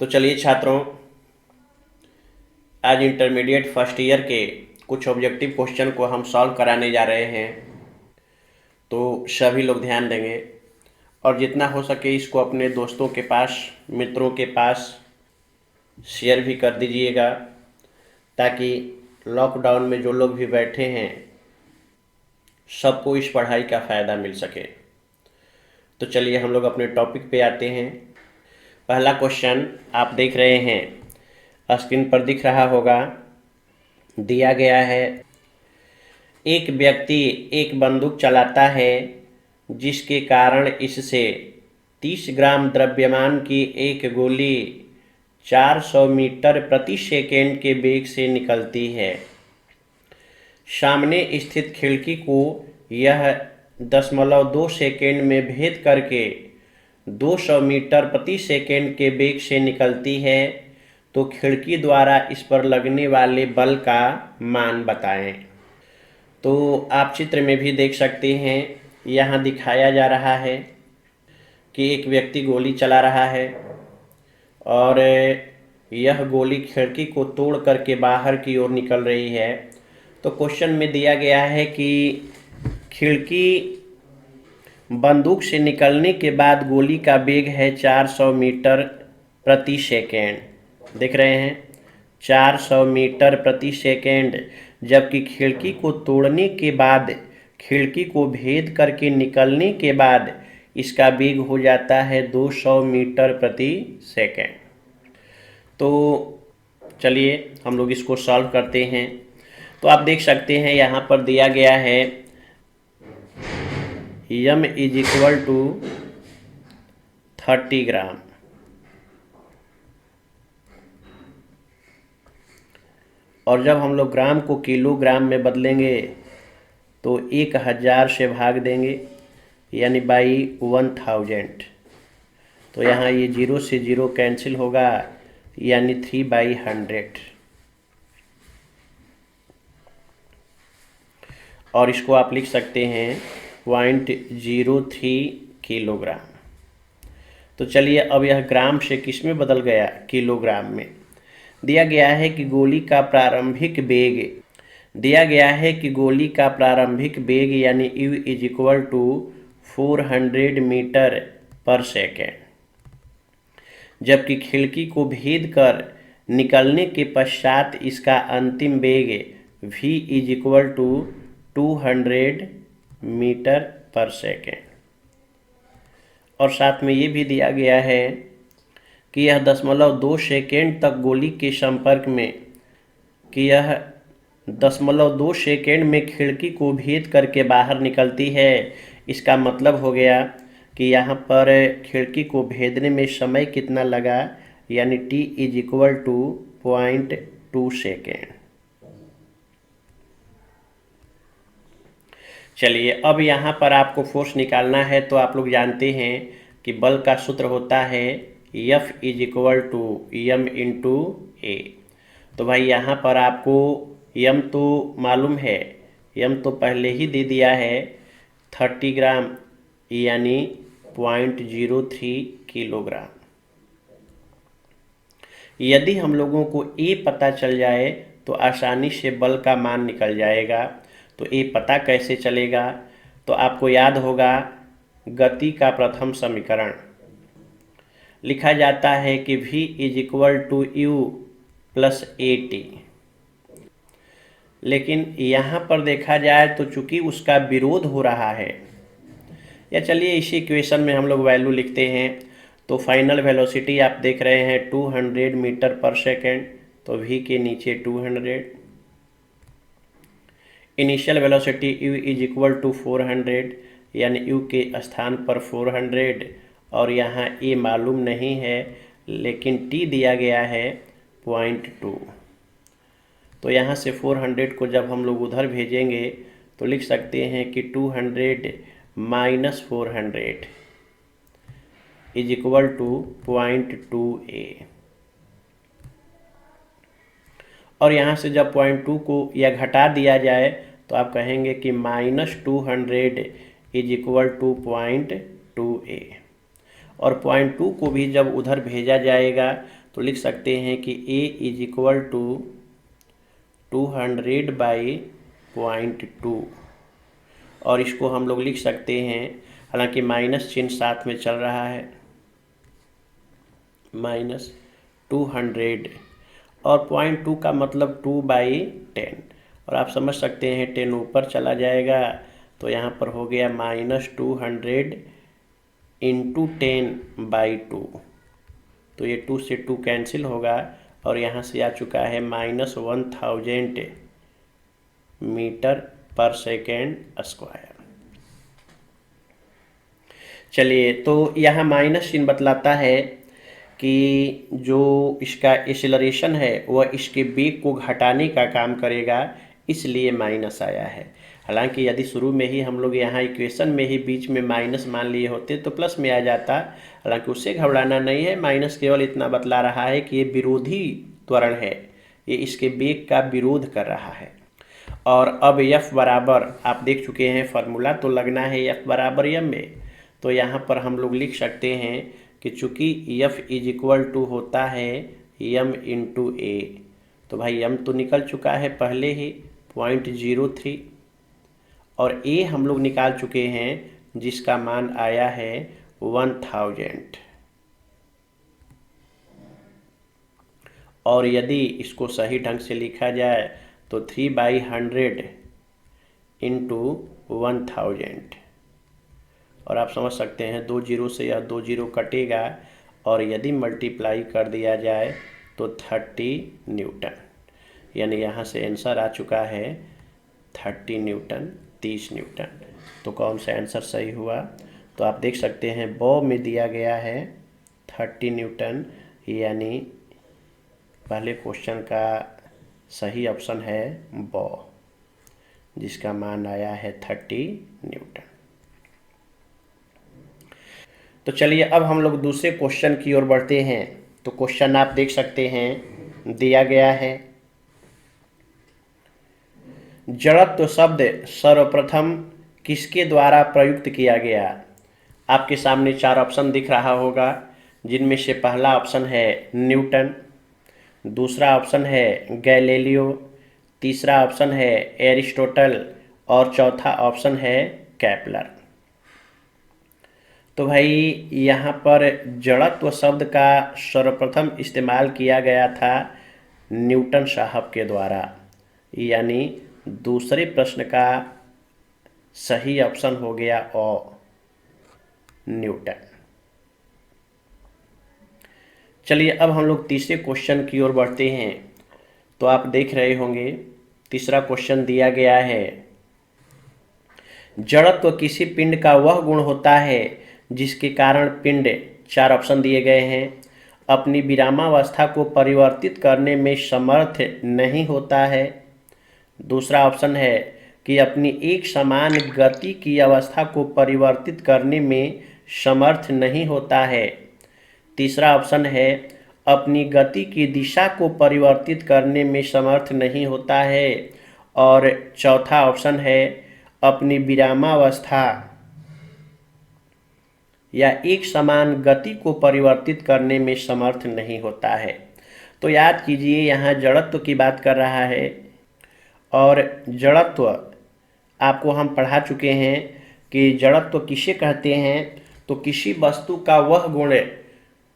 तो चलिए छात्रों, आज इंटरमीडिएट फर्स्ट ईयर के कुछ ऑब्जेक्टिव क्वेश्चन को हम सॉल्व कराने जा रहे हैं। तो सभी लोग ध्यान देंगे और जितना हो सके इसको अपने दोस्तों के पास, मित्रों के पास शेयर भी कर दीजिएगा, ताकि लॉकडाउन में जो लोग भी बैठे हैं सबको इस पढ़ाई का फ़ायदा मिल सके। तो चलिए हम लोग अपने टॉपिक पे आते हैं। पहला क्वेश्चन आप देख रहे हैं, स्क्रीन पर दिख रहा होगा। दिया गया है, एक व्यक्ति एक बंदूक चलाता है जिसके कारण इससे 30 ग्राम द्रव्यमान की एक गोली 400 मीटर प्रति सेकेंड के वेग से निकलती है। सामने स्थित खिड़की को यह 0.2 सेकेंड में भेद करके 200 मीटर प्रति सेकेंड के वेग से निकलती है, तो खिड़की द्वारा इस पर लगने वाले बल का मान बताएं। तो आप चित्र में भी देख सकते हैं, यहाँ दिखाया जा रहा है कि एक व्यक्ति गोली चला रहा है और यह गोली खिड़की को तोड़ करके बाहर की ओर निकल रही है। तो क्वेश्चन में दिया गया है कि खिड़की बंदूक से निकलने के बाद गोली का वेग है 400 मीटर प्रति सेकेंड। देख रहे हैं, 400 मीटर प्रति सेकेंड, जबकि खिड़की को तोड़ने के बाद, खिड़की को भेद करके निकलने के बाद इसका वेग हो जाता है 200 मीटर प्रति सेकेंड। तो चलिए हम लोग इसको सॉल्व करते हैं। तो आप देख सकते हैं यहाँ पर दिया गया है m = 30 ग्राम। और जब हम लोग ग्राम को किलोग्राम में बदलेंगे तो 1000 से भाग देंगे, यानी बाई 1000। तो यहाँ ये 0 से 0 कैंसिल होगा, यानी 3/100। और इसको आप लिख सकते हैं 0.03 किलोग्राम। तो चलिए अब यह ग्राम से किस में बदल गया, किलोग्राम में। दिया गया है कि गोली का प्रारंभिक वेग, यानी u = 400 मीटर पर सेकेंड, जबकि खिड़की को भेद कर निकलने के पश्चात इसका अंतिम वेग v = 200 मीटर पर सेकेंड। और साथ में ये भी दिया गया है कि यह 0.2 सेकेंड तक गोली के संपर्क में, कि यह 0.2 सेकेंड में खिड़की को भेद करके बाहर निकलती है। इसका मतलब हो गया कि यहाँ पर खिड़की को भेदने में समय कितना लगा, यानी t = 0.2 सेकेंड। चलिए अब यहाँ पर आपको फोर्स निकालना है। तो आप लोग जानते हैं कि बल का सूत्र होता है F = m × a। तो भाई यहाँ पर आपको m तो मालूम है, m तो पहले ही दे दिया है 30 ग्राम, यानी 0.03 किलोग्राम। यदि हम लोगों को a पता चल जाए तो आसानी से बल का मान निकल जाएगा। तो a पता कैसे चलेगा, तो आपको याद होगा गति का प्रथम समीकरण लिखा जाता है कि v = u + at। लेकिन यहाँ पर देखा जाए तो चूंकि उसका विरोध हो रहा है, या चलिए इसी इक्वेशन में हम लोग वैल्यू लिखते हैं। तो फाइनल वेलोसिटी आप देख रहे हैं 200 मीटर पर सेकेंड, तो v के नीचे 200। इनिशियल वेलोसिटी u = 400, यानी u के स्थान पर 400, और यहाँ a मालूम नहीं है, लेकिन t दिया गया है 0.2। तो यहाँ से 400 को जब हम लोग उधर भेजेंगे तो लिख सकते हैं कि 200 - 400 = 0.2a। और यहाँ से जब 0.2 को या घटा दिया जाए तो आप कहेंगे कि -200 = 0.2a। और 0.2 को भी जब उधर भेजा जाएगा तो लिख सकते हैं कि A is equal to 200 by 0.2, और इसको हम लोग लिख सकते हैं, हालांकि माइनस चिन्ह साथ में चल रहा है, -200, और 0.2 का मतलब 2/10, और आप समझ सकते हैं 10 ऊपर चला जाएगा तो यहाँ पर हो गया -200 इंटू 10/2, तो ये 2 से 2 कैंसिल होगा और यहाँ से आ चुका है -1000 मीटर पर सेकेंड स्क्वायर। चलिए, तो यहाँ माइनस चिन्ह बतलाता है कि जो इसका एक्सेलरेशन है वह इसके वेग को घटाने का काम करेगा, इसलिए माइनस आया है। हालांकि यदि शुरू में ही हम लोग यहाँ इक्वेशन में ही बीच में माइनस मान लिए होते तो प्लस में आ जाता। हालांकि उससे घबराना नहीं है, माइनस केवल इतना बतला रहा है कि ये विरोधी त्वरण है, ये इसके वेग का विरोध कर रहा है। और अब F बराबर आप देख चुके हैं फार्मूला, तो लगना है F बराबर m में। तो यहाँ पर हम लोग लिख सकते हैं कि चूँकि F इज इक्वल टू होता है m इंटू ए, तो भाई m तो निकल चुका है पहले ही 0.03, और a हम लोग निकाल चुके हैं जिसका मान आया है 1000। और यदि इसको सही ढंग से लिखा जाए तो 3/100 इंटू 1000, और आप समझ सकते हैं 2 जीरो से यह 2 जीरो कटेगा, और यदि मल्टीप्लाई कर दिया जाए तो 30 न्यूटन, यानी यहाँ से आंसर आ चुका है 30 न्यूटन, 30 न्यूटन। तो कौन सा आंसर सही हुआ? तो आप देख सकते हैं बॉ में दिया गया है 30 न्यूटन, यानी पहले क्वेश्चन का सही ऑप्शन है बॉ, जिसका मान आया है 30 न्यूटन। तो चलिए अब हम लोग दूसरे क्वेश्चन की ओर बढ़ते हैं। तो क्वेश्चन आप देख सकते हैं दिया गया है, जड़त्व शब्द सर्वप्रथम किसके द्वारा प्रयुक्त किया गया? आपके सामने 4 ऑप्शन दिख रहा होगा, जिनमें से पहला ऑप्शन है न्यूटन, दूसरा ऑप्शन है गैलीलियो, तीसरा ऑप्शन है एरिस्टोटल, और चौथा ऑप्शन है केपलर। तो भाई यहाँ पर जड़त्व शब्द का सर्वप्रथम इस्तेमाल किया गया था न्यूटन साहब के द्वारा, यानी दूसरे प्रश्न का सही ऑप्शन हो गया ओ, न्यूटन। चलिए अब हम लोग तीसरे क्वेश्चन की ओर बढ़ते हैं। तो आप देख रहे होंगे तीसरा क्वेश्चन दिया गया है, जड़त्व किसी पिंड का वह गुण होता है जिसके कारण पिंड, 4 ऑप्शन दिए गए हैं, अपनी विरामावस्था को परिवर्तित करने में समर्थ नहीं होता है। दूसरा ऑप्शन है कि अपनी एक समान गति की अवस्था को परिवर्तित करने में समर्थ नहीं होता है। तीसरा ऑप्शन है अपनी गति की दिशा को परिवर्तित करने में समर्थ नहीं होता है, और चौथा ऑप्शन है अपनी विरामावस्था या एक समान गति को परिवर्तित करने में समर्थ नहीं होता है। तो याद कीजिए यहाँ जड़त्व की बात कर रहा है, और जड़त्व आपको हम पढ़ा चुके हैं कि जड़त्व किसे कहते हैं। तो किसी वस्तु का वह गुण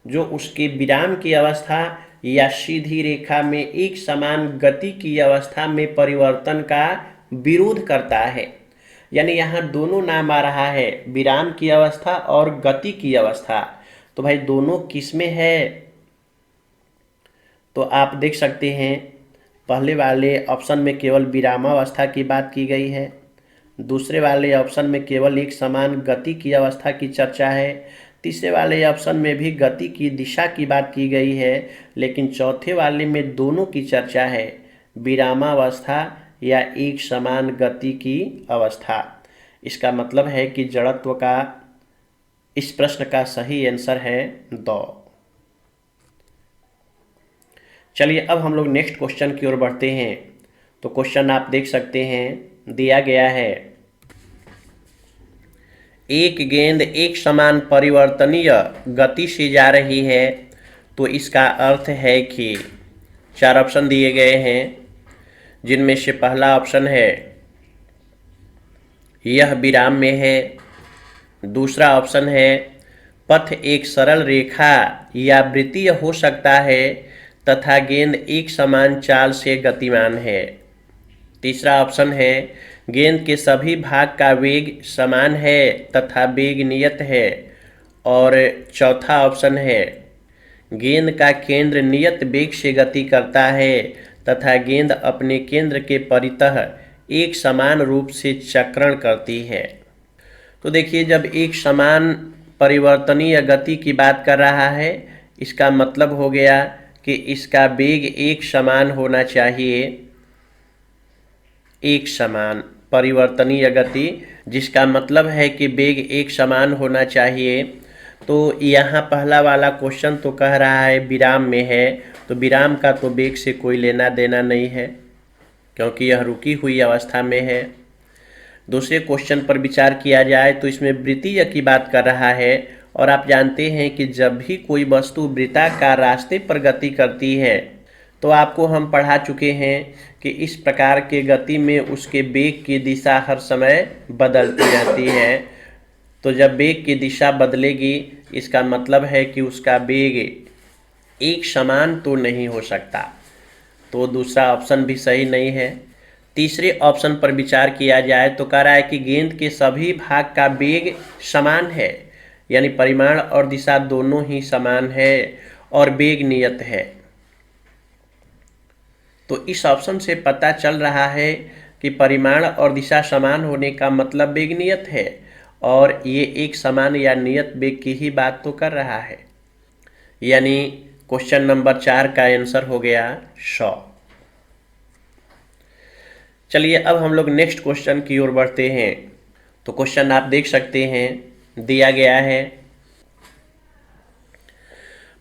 जो उसके विराम की अवस्था या सीधी रेखा में एक समान गति की अवस्था में परिवर्तन का विरोध करता है, यानी यहाँ दोनों नाम आ रहा है, विराम की अवस्था और गति की अवस्था। तो भाई दोनों किस में है? तो आप देख सकते हैं पहले वाले ऑप्शन में केवल विरामावस्था की बात की गई है, दूसरे वाले ऑप्शन में केवल एक समान गति की अवस्था की चर्चा है, तीसरे वाले ऑप्शन में भी गति की दिशा की बात की गई है, लेकिन चौथे वाले में दोनों की चर्चा है, विरामावस्था या एक समान गति की अवस्था। इसका मतलब है कि जड़त्व का इस प्रश्न का सही आंसर है 2। चलिए अब हम लोग नेक्स्ट क्वेश्चन की ओर बढ़ते हैं। तो क्वेश्चन आप देख सकते हैं दिया गया है, एक गेंद एक समान परिवर्तनीय गति से जा रही है तो इसका अर्थ है कि 4 ऑप्शन दिए गए हैं, जिनमें से पहला ऑप्शन है यह विराम में है, दूसरा ऑप्शन है पथ एक सरल रेखा या वृत्तीय हो सकता है तथा गेंद एक समान चाल से गतिमान है, तीसरा ऑप्शन है गेंद के सभी भाग का वेग समान है तथा वेग नियत है, और चौथा ऑप्शन है गेंद का केंद्र नियत वेग से गति करता है तथा गेंद अपने केंद्र के परितः एक समान रूप से चक्रण करती है। तो देखिए, जब एक समान परिवर्तनीय गति की बात कर रहा है, इसका मतलब हो गया कि इसका वेग एक समान होना चाहिए, एक समान परिवर्तनीय गति, जिसका मतलब है कि वेग एक समान होना चाहिए। तो यहाँ पहला वाला क्वेश्चन तो कह रहा है विराम में है, तो विराम का तो वेग से कोई लेना देना नहीं है क्योंकि यह रुकी हुई अवस्था में है। दूसरे क्वेश्चन पर विचार किया जाए तो इसमें वृत्तीय की बात कर रहा है, और आप जानते हैं कि जब भी कोई वस्तु वृत्ताकार रास्ते पर गति करती है तो आपको हम पढ़ा चुके हैं कि इस प्रकार के गति में उसके वेग की दिशा हर समय बदलती रहती है। तो जब वेग की दिशा बदलेगी, इसका मतलब है कि उसका वेग एक समान तो नहीं हो सकता, तो दूसरा ऑप्शन भी सही नहीं है। तीसरे ऑप्शन पर विचार किया जाए तो कह रहा है कि गेंद के सभी भाग का वेग समान है, यानी परिमाण और दिशा दोनों ही समान है और वेग नियत है। तो इस ऑप्शन से पता चल रहा है कि परिमाण और दिशा समान होने का मतलब वेग नियत है, और ये एक समान या नियत वेग की ही बात तो कर रहा है। यानी क्वेश्चन नंबर 4 का आंसर हो गया 100। चलिए अब हम लोग नेक्स्ट क्वेश्चन की ओर बढ़ते हैं। तो क्वेश्चन आप देख सकते हैं, दिया गया है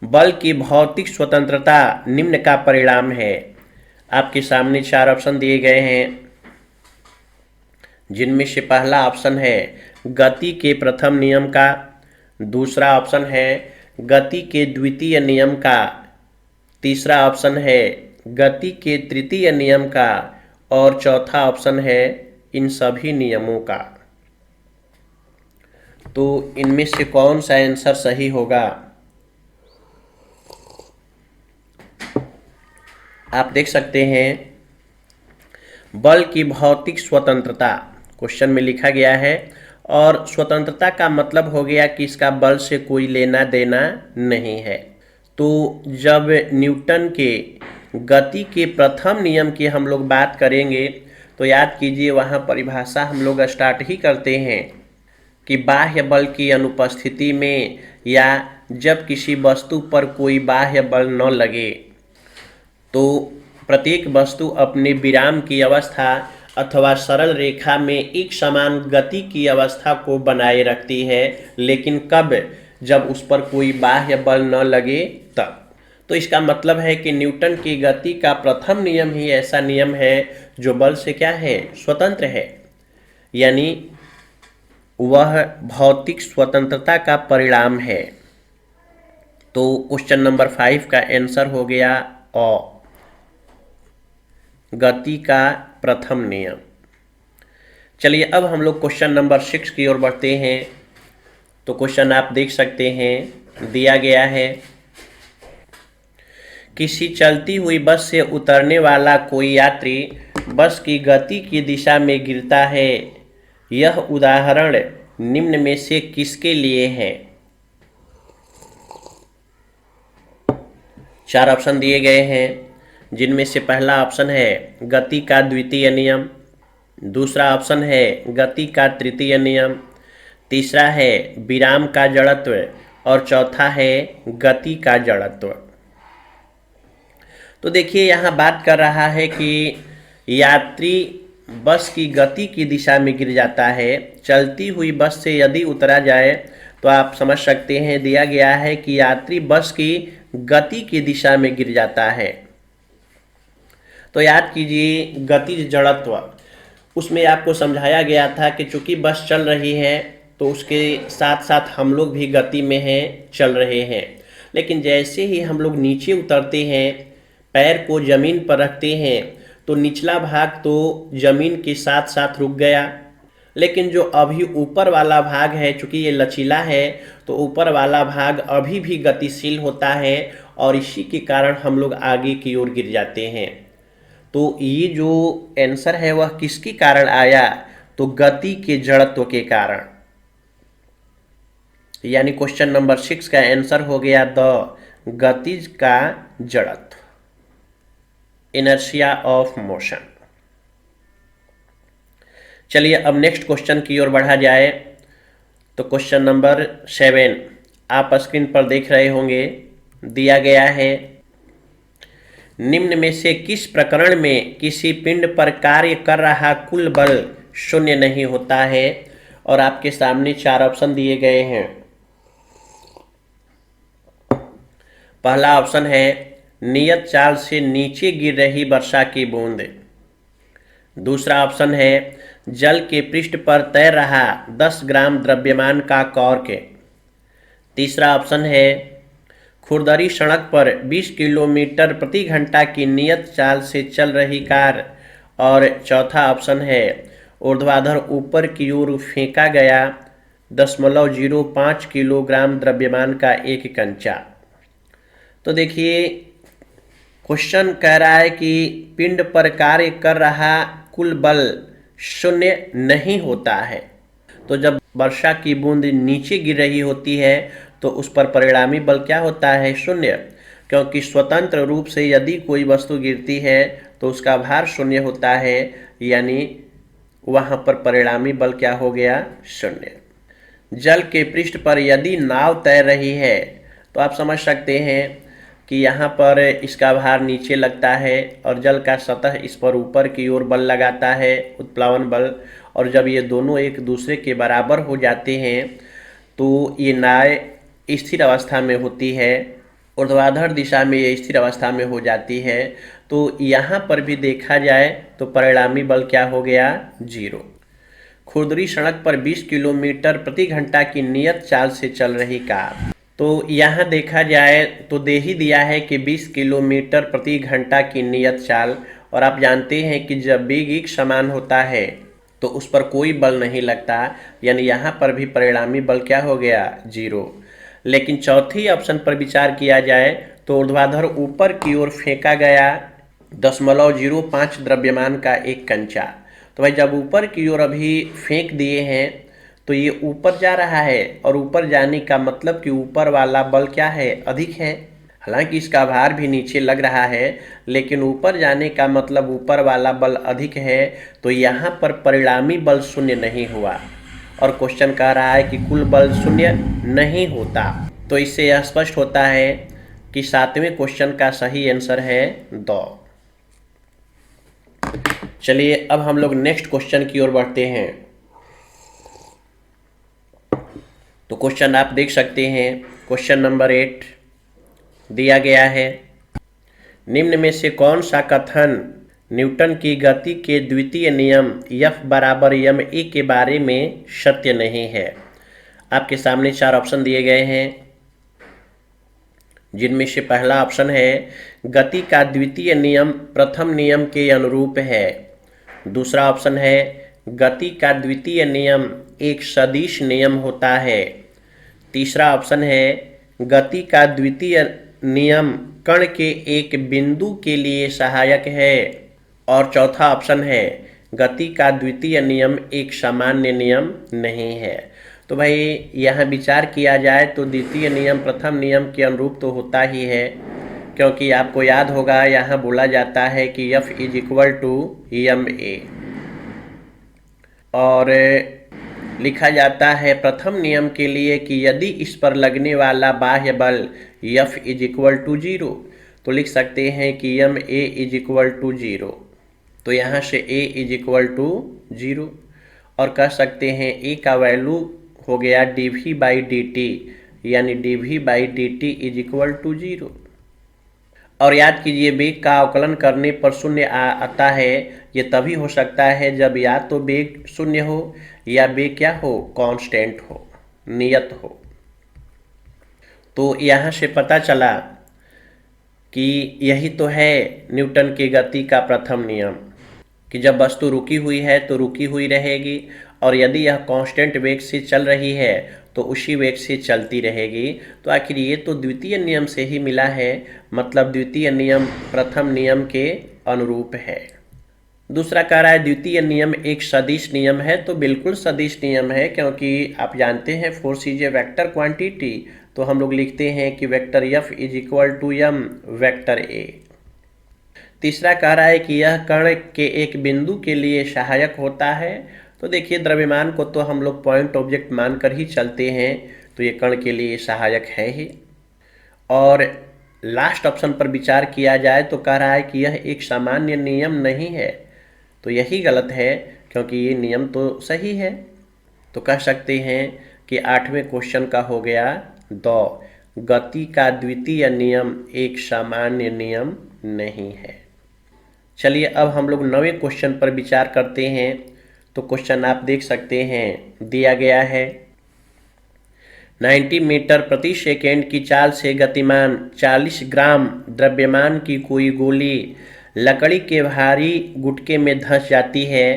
बल की भौतिक स्वतंत्रता निम्न का परिणाम है। आपके सामने 4 ऑप्शन दिए गए हैं, जिनमें से पहला ऑप्शन है गति के प्रथम नियम का, दूसरा ऑप्शन है गति के द्वितीय नियम का, तीसरा ऑप्शन है गति के तृतीय नियम का, और चौथा ऑप्शन है इन सभी नियमों का। तो इनमें से कौन सा आंसर सही होगा? आप देख सकते हैं बल की भौतिक स्वतंत्रता क्वेश्चन में लिखा गया है, और स्वतंत्रता का मतलब हो गया कि इसका बल से कोई लेना देना नहीं है। तो जब न्यूटन के गति के प्रथम नियम की हम लोग बात करेंगे तो याद कीजिए, वहाँ परिभाषा हम लोग स्टार्ट ही करते हैं कि बाह्य बल की अनुपस्थिति में या जब किसी वस्तु पर कोई बाह्य बल न लगे तो प्रत्येक वस्तु अपने विराम की अवस्था अथवा सरल रेखा में एक समान गति की अवस्था को बनाए रखती है, लेकिन कब? जब उस पर कोई बाह्य बल न लगे तब। तो इसका मतलब है कि न्यूटन की गति का प्रथम नियम ही ऐसा नियम है जो बल से क्या है? स्वतंत्र है, यानी वह भौतिक स्वतंत्रता का परिणाम है। तो क्वेश्चन नंबर 5 का आंसर हो गया गति का प्रथम नियम। चलिए अब हम लोग क्वेश्चन नंबर 6 की ओर बढ़ते हैं। तो क्वेश्चन आप देख सकते हैं, दिया गया है किसी चलती हुई बस से उतरने वाला कोई यात्री बस की गति की दिशा में गिरता है। यह उदाहरण निम्न में से किसके लिए है? 4 ऑप्शन दिए गए हैं, जिनमें से पहला ऑप्शन है गति का द्वितीय नियम, दूसरा ऑप्शन है गति का तृतीय नियम, तीसरा है विराम का जड़त्व, और चौथा है गति का जड़त्व। तो देखिए, यहाँ बात कर रहा है कि यात्री बस की गति की दिशा में गिर जाता है। चलती हुई बस से यदि उतरा जाए तो आप समझ सकते हैं, दिया गया है कि यात्री बस की गति की दिशा में गिर जाता है। तो याद कीजिए, गतिज जड़त्व उसमें आपको समझाया गया था कि चूंकि बस चल रही है तो उसके साथ साथ हम लोग भी गति में हैं, चल रहे हैं। लेकिन जैसे ही हम लोग नीचे उतरते हैं, पैर को जमीन पर रखते हैं, तो निचला भाग तो जमीन के साथ साथ रुक गया, लेकिन जो अभी ऊपर वाला भाग है, चूंकि ये लचीला है, तो ऊपर वाला भाग अभी भी गतिशील होता है और इसी के कारण हम लोग आगे की ओर गिर जाते हैं। तो ये जो आंसर है वह किसके कारण आया? तो गति के जड़त्व के कारण। यानी क्वेश्चन नंबर 6 का आंसर हो गया द गतिज का जड़त्व, इनर्शिया ऑफ मोशन। चलिए अब नेक्स्ट क्वेश्चन की ओर बढ़ा जाए। तो क्वेश्चन नंबर 7 आप स्क्रीन पर देख रहे होंगे, दिया गया है, निम्न में से किस प्रकरण में किसी पिंड पर कार्य कर रहा कुल बल शून्य नहीं होता है? और आपके सामने 4 ऑप्शन दिए गए हैं। पहला ऑप्शन है नियत चाल से नीचे गिर रही वर्षा की बूंद। दूसरा ऑप्शन है जल के पृष्ठ पर तैर रहा 10 ग्राम द्रव्यमान का कॉर्क। तीसरा ऑप्शन है खुरदरी सड़क पर 20 किलोमीटर प्रति घंटा की नियत चाल से चल रही कार। और चौथा ऑप्शन है ऊर्ध्वाधर ऊपर की ओर फेंका गया 0.05 किलोग्राम द्रव्यमान का एक कंचा। तो देखिए क्वेश्चन कह रहा है कि पिंड पर कार्य कर रहा कुल बल शून्य नहीं होता है। तो जब वर्षा की बूंद नीचे गिर रही होती है तो उस पर परिणामी बल क्या होता है? शून्य, क्योंकि स्वतंत्र रूप से यदि कोई वस्तु गिरती है तो उसका भार शून्य होता है, यानी वहां पर परिणामी बल क्या हो गया? शून्य। जल के पृष्ठ पर यदि नाव तैर रही है तो आप समझ सकते हैं कि यहाँ पर इसका भार नीचे लगता है और जल का सतह इस पर ऊपर की ओर बल लगाता है, उत्प्लावन बल। और जब ये दोनों एक दूसरे के बराबर हो जाते हैं तो ये नाव स्थिर अवस्था में होती है, ऊर्ध्वाधर दिशा में ये स्थिर अवस्था में हो जाती है। तो यहाँ पर भी देखा जाए तो परिणामी बल क्या हो गया? 0। खुरदरी सड़क पर 20 किलोमीटर प्रति घंटा की नियत चाल से चल रही कार। तो यहाँ देखा जाए तो दे ही दिया है कि 20 किलोमीटर प्रति घंटा की नियत चाल, और आप जानते हैं कि जब वेग एक समान होता है तो उस पर कोई बल नहीं लगता, यानी यहाँ पर भी परिणामी बल क्या हो गया? 0। लेकिन चौथी ऑप्शन पर विचार किया जाए तो ऊर्ध्वाधर ऊपर की ओर फेंका गया 0.05 द्रव्यमान का एक कंचा। तो भाई जब ऊपर की ओर अभी फेंक दिए हैं तो ये ऊपर जा रहा है, और ऊपर जाने का मतलब कि ऊपर वाला बल क्या है? अधिक है। हालांकि इसका भार भी नीचे लग रहा है, लेकिन ऊपर जाने का मतलब ऊपर वाला बल अधिक है, तो यहाँ पर परिणामी बल शून्य नहीं हुआ। और क्वेश्चन कह रहा है कि कुल बल शून्य नहीं होता। तो इससे यह स्पष्ट होता है कि 7वें क्वेश्चन का सही आंसर है द। चलिए अब हम लोग नेक्स्ट क्वेश्चन की ओर बढ़ते हैं। तो क्वेश्चन आप देख सकते हैं, क्वेश्चन नंबर 8 दिया गया है, निम्न में से कौन सा कथन न्यूटन की गति के द्वितीय नियम F बराबर ma के बारे में सत्य नहीं है? आपके सामने 4 ऑप्शन दिए गए हैं, जिनमें से पहला ऑप्शन है गति का द्वितीय नियम प्रथम नियम के अनुरूप है। दूसरा ऑप्शन है गति का द्वितीय नियम एक सदिश नियम होता है। तीसरा ऑप्शन है गति का द्वितीय नियम कण के एक बिंदु के लिए सहायक है। और चौथा ऑप्शन है गति का द्वितीय नियम एक सामान्य नियम नहीं है। तो भाई यहाँ विचार किया जाए तो द्वितीय नियम प्रथम नियम के अनुरूप तो होता ही है, क्योंकि आपको याद होगा यहाँ बोला जाता है कि F = ma, और लिखा जाता है प्रथम नियम के लिए कि यदि इस पर लगने वाला बाह्य बल F = 0, तो लिख सकते हैं कि ma = 0। तो यहाँ से a = 0, और कह सकते हैं a का वैल्यू हो गया dv/dt, यानी dv/dt = 0। और याद कीजिए वेग का अवकलन करने पर शून्य आता है। ये तभी हो सकता है जब या तो वेग शून्य हो या वेग क्या हो? कांस्टेंट हो, नियत हो। तो यहाँ से पता चला कि यही तो है न्यूटन की गति का प्रथम नियम, कि जब वस्तु रुकी हुई है तो रुकी हुई रहेगी, और यदि यह कांस्टेंट वेग से चल रही है तो उसी वेग से चलती रहेगी। तो आखिर ये तो द्वितीय नियम से ही मिला है, मतलब द्वितीय नियम प्रथम नियम के अनुरूप है। दूसरा कह रहा है द्वितीय नियम एक सदिश नियम है, तो बिल्कुल सदिश नियम है, क्योंकि आप जानते हैं force is a vector quantity, तो हम लोग लिखते हैं कि vector F is equal to M vector A. तीसरा कह रहा है कि यह कण के एक बिंदु के लिए सहायक होता है, तो देखिए द्रव्यमान को तो हम लोग पॉइंट ऑब्जेक्ट मानकर ही चलते हैं, तो ये कण के लिए सहायक है ही। और लास्ट ऑप्शन पर विचार किया जाए तो कह रहा है कि यह एक सामान्य नियम नहीं है, तो यही गलत है, क्योंकि ये नियम तो सही है। तो कह सकते हैं कि 8वें क्वेश्चन का हो गया गति का द्वितीय नियम एक सामान्य नियम नहीं है। चलिए अब हम लोग 9वें क्वेश्चन पर विचार करते हैं। तो क्वेश्चन आप देख सकते हैं, दिया गया है 90 मीटर प्रति सेकेंड की चाल से गतिमान 40 ग्राम द्रव्यमान की कोई गोली लकड़ी के भारी गुटके में धंस जाती है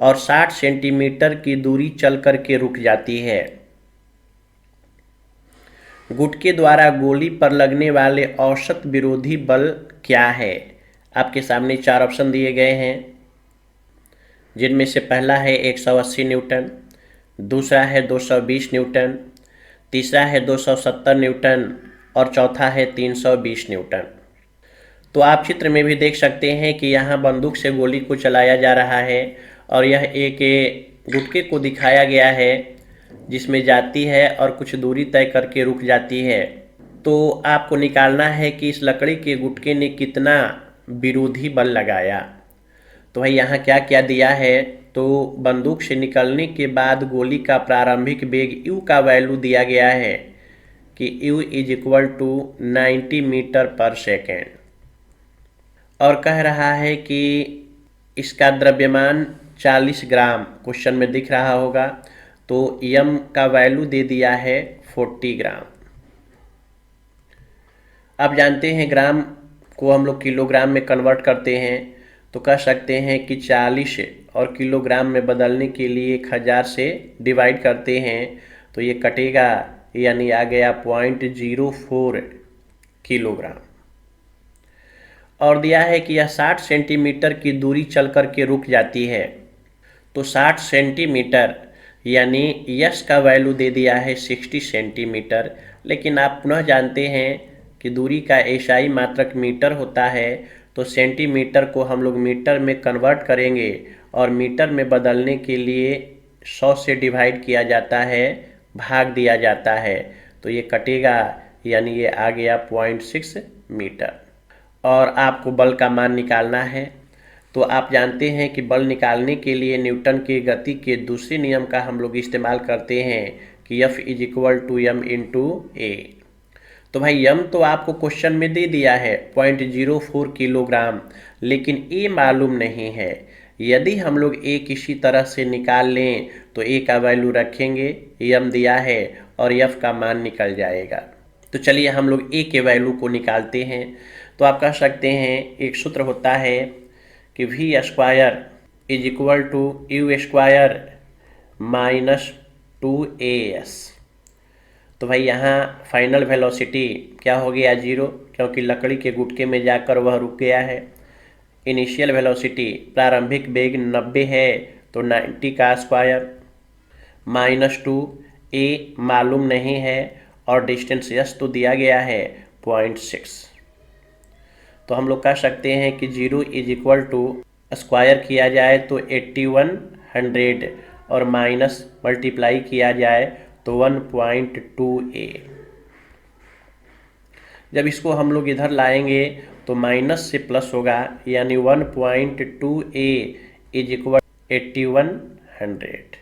और 60 सेंटीमीटर की दूरी चल कर के रुक जाती है। गुटके द्वारा गोली पर लगने वाले औसत विरोधी बल क्या है? आपके सामने 4 ऑप्शन दिए गए हैं, जिनमें से पहला है 180 न्यूटन, दूसरा है 220 न्यूटन, तीसरा है 270 न्यूटन और चौथा है 320 न्यूटन। तो आप चित्र में भी देख सकते हैं कि यहाँ बंदूक से गोली को चलाया जा रहा है और यह एक गुटके को दिखाया गया है जिसमें जाती है और कुछ दूरी तय करके रुक जाती है। तो आपको निकालना है कि इस लकड़ी के गुटके ने कितना विरोधी बल लगाया। तो भाई यहाँ क्या क्या दिया है, तो बंदूक से निकलने के बाद गोली का प्रारंभिक वेग u का वैल्यू दिया गया है कि u is equal to 90 metre per second, और कह रहा है कि इसका द्रव्यमान 40 ग्राम क्वेश्चन में दिख रहा होगा, तो m का वैल्यू दे दिया है 40 ग्राम। आप जानते हैं ग्राम को हम लोग किलोग्राम में कन्वर्ट करते हैं, तो कह सकते हैं कि 40 और किलोग्राम में बदलने के लिए 1000 से डिवाइड करते हैं, तो ये कटेगा, यानी आ गया 0.04 किलोग्राम। और दिया है कि यह 60 सेंटीमीटर की दूरी चल कर के रुक जाती है, तो 60 सेंटीमीटर यानी यस का वैल्यू दे दिया है 60 सेंटीमीटर। लेकिन आप पुनः जानते हैं कि दूरी का एसआई मात्रक मीटर होता है, तो सेंटीमीटर को हम लोग मीटर में कन्वर्ट करेंगे और मीटर में बदलने के लिए 100 से डिवाइड किया जाता है, भाग दिया जाता है, तो ये कटेगा, यानी ये आ गया 0.6 मीटर। और आपको बल का मान निकालना है, तो आप जानते हैं कि बल निकालने के लिए न्यूटन के गति के दूसरे नियम का हम लोग इस्तेमाल करते हैं कि F is equal to M into A. तो भाई m तो आपको क्वेश्चन में दे दिया है 0.04 किलोग्राम, लेकिन a मालूम नहीं है। यदि हम लोग a किसी तरह से निकाल लें तो a का वैल्यू रखेंगे, m दिया है और f का मान निकल जाएगा। तो चलिए हम लोग a के वैल्यू को निकालते हैं। तो आप कह सकते हैं एक सूत्र होता है कि v square is equal to U square minus 2as। तो भाई यहाँ फाइनल वेलोसिटी क्या हो गया 0, क्योंकि लकड़ी के गुटके में जाकर वह रुक गया है। इनिशियल वेलोसिटी प्रारंभिक वेग 90 है, तो 90 का स्क्वायर माइनस 2, a मालूम नहीं है और डिस्टेंस s तो दिया गया है 0.6। तो हम लोग कह सकते हैं कि 0 इज इक्वल टू स्क्वायर किया जाए तो 8100 और माइनस मल्टीप्लाई किया जाए तो 1.2a। जब इसको हम लोग इधर लाएंगे तो माइनस से प्लस होगा, यानी 1.2a इज इक्वल 8100।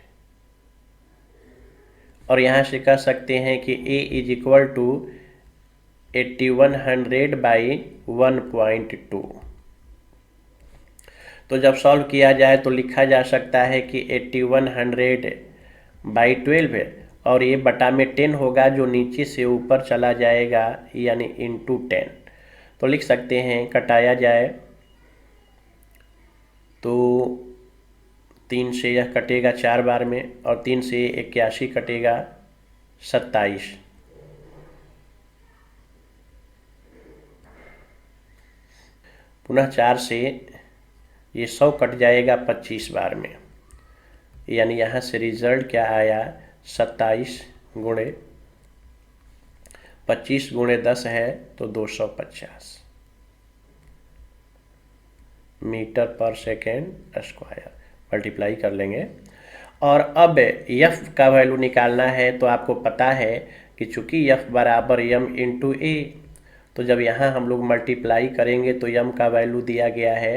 और यहाँ से कह सकते हैं कि a is equal to 8100 by 1.2। तो जब सॉल्व किया जाए तो लिखा जा सकता है कि 8100 बाई 12 है और ये बटा में 10 होगा जो नीचे से ऊपर चला जाएगा, यानी इंटू 10। तो लिख सकते हैं, कटाया जाए तो 3 से यह कटेगा 4 बार में, और 3 से 81 कटेगा 27। पुनः 4 से ये 100 कट जाएगा 25 बार में, यानी यहाँ से रिजल्ट क्या आया, 27 गुणे 25 गुणे 10 है तो 250 metre per second square. Multiply कर लेंगे। और अब एफ का वैल्यू निकालना है, तो आपको पता है कि चूंकि एफ बराबर एम इंटू ए, तो जब यहाँ हम लोग मल्टीप्लाई करेंगे तो एम का वैल्यू दिया गया है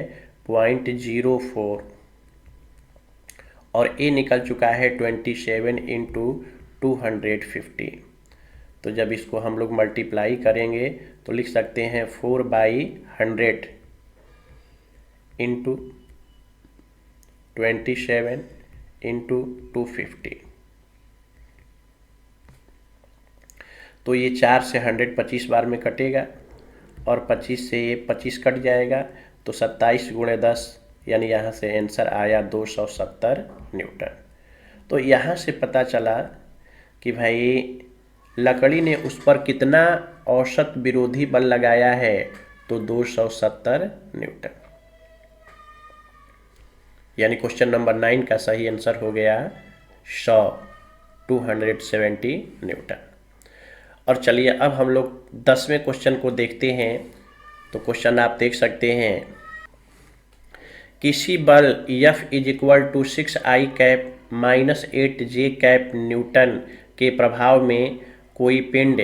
0.04 और ए निकल चुका है 27 इंटू 250। तो जब इसको हम लोग मल्टीप्लाई करेंगे तो लिख सकते हैं 4/100 इंटू 27 इंटू 250। तो ये 4 से 100 25 बार में कटेगा, और 25 से ये 25 कट जाएगा, तो 27 गुणे 10, यानी यहाँ से आंसर आया 270 न्यूटन। तो यहाँ से पता चला कि भाई लकड़ी ने उस पर कितना औसत विरोधी बल लगाया है, तो 270 न्यूटन। यानी क्वेश्चन नंबर 9 का सही आंसर हो गया 270 न्यूटन। और चलिए अब हम लोग 10वें क्वेश्चन को देखते हैं। तो क्वेश्चन आप देख सकते हैं, किसी बल F is equal to 6I cap minus 8J cap newton के प्रभाव में कोई पिंड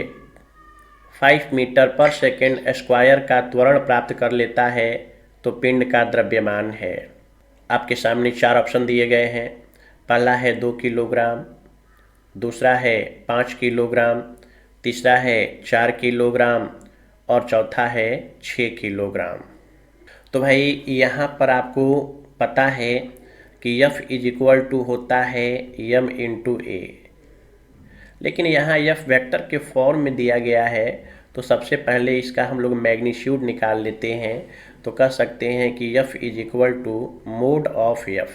5 मीटर पर सेकेंड स्क्वायर का त्वरण प्राप्त कर लेता है, तो पिंड का द्रव्यमान है। आपके सामने 4 ऑप्शन दिए गए हैं। पहला है 2 किलोग्राम, दूसरा है 5 किलोग्राम, तीसरा है 4 किलोग्राम और चौथा है 6 किलोग्राम। तो भाई यहाँ पर आपको पता है कि F इज इक्वल टू होता है m इंटू ए, लेकिन यहाँ F वेक्टर के फॉर्म में दिया गया है, तो सबसे पहले इसका हम लोग मैग्नीट्यूड निकाल लेते हैं। तो कह सकते हैं कि F is equal to mod of F।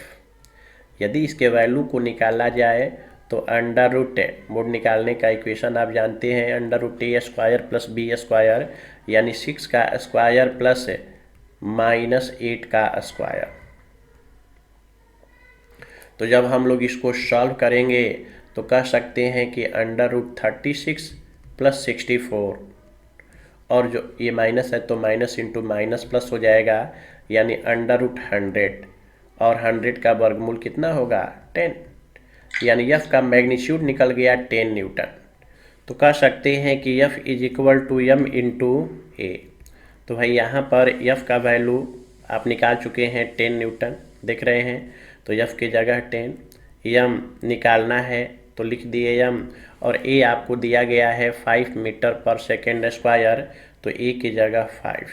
यदि इसके वैल्यू को निकाला जाए तो अंडर रूट, मोड निकालने का इक्वेशन आप जानते हैं, अंडर रूट ए स्क्वायर प्लस बी स्क्वायर, यानी 6 का स्क्वायर प्लस -8 का स्क्वायर। तो जब हम लोग इसको सॉल्व करेंगे तो कह सकते हैं कि अंडर रूट 36 प्लस 64, और जो ये माइनस है तो माइनस इंटू माइनस प्लस हो जाएगा, यानी अंडर रूट 100, और 100 का वर्गमूल कितना होगा, 10, यानी F का मैग्नीट्यूड निकल गया 10 न्यूटन। तो कह सकते हैं कि F is equal to m into A. तो भाई यहाँ पर F का वैल्यू आप निकाल चुके हैं 10 न्यूटन, देख रहे हैं। तो F की जगह 10, m निकालना है तो लिख दिए m, और a आपको दिया गया है 5 मीटर पर सेकेंड स्क्वायर, तो a की जगह 5,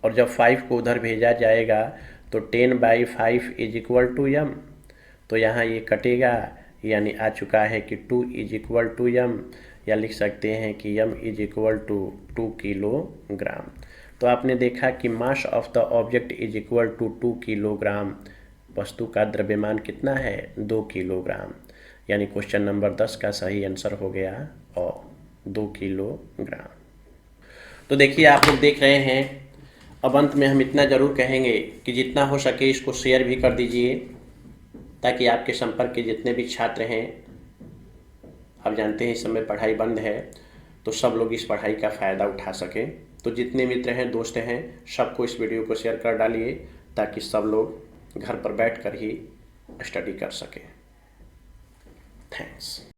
और जब 5 को उधर भेजा जाएगा तो 10/5 इज इक्वल टू m। तो यहाँ ये कटेगा, यानी आ चुका है कि 2 इज इक्वल टू m, या लिख सकते हैं कि m is equal to 2 kilogram. तो आपने देखा कि mass of the object is equal to 2 kilogram. वस्तु का द्रव्यमान कितना है, 2 किलोग्राम। यानी क्वेश्चन नंबर 10 का सही आंसर हो गया और 2 किलोग्राम। तो देखिए आप लोग देख रहे हैं, अब अंत में हम इतना ज़रूर कहेंगे कि जितना हो सके इसको शेयर भी कर दीजिए, ताकि आपके संपर्क के जितने भी छात्र हैं, आप जानते हैं इस समय पढ़ाई बंद है, तो सब लोग इस पढ़ाई का फ़ायदा उठा सकें। तो जितने मित्र हैं, दोस्त हैं, सबको इस वीडियो को शेयर कर डालिए, ताकि सब लोग घर पर बैठकर ही स्टडी कर सकें। थैंक्स।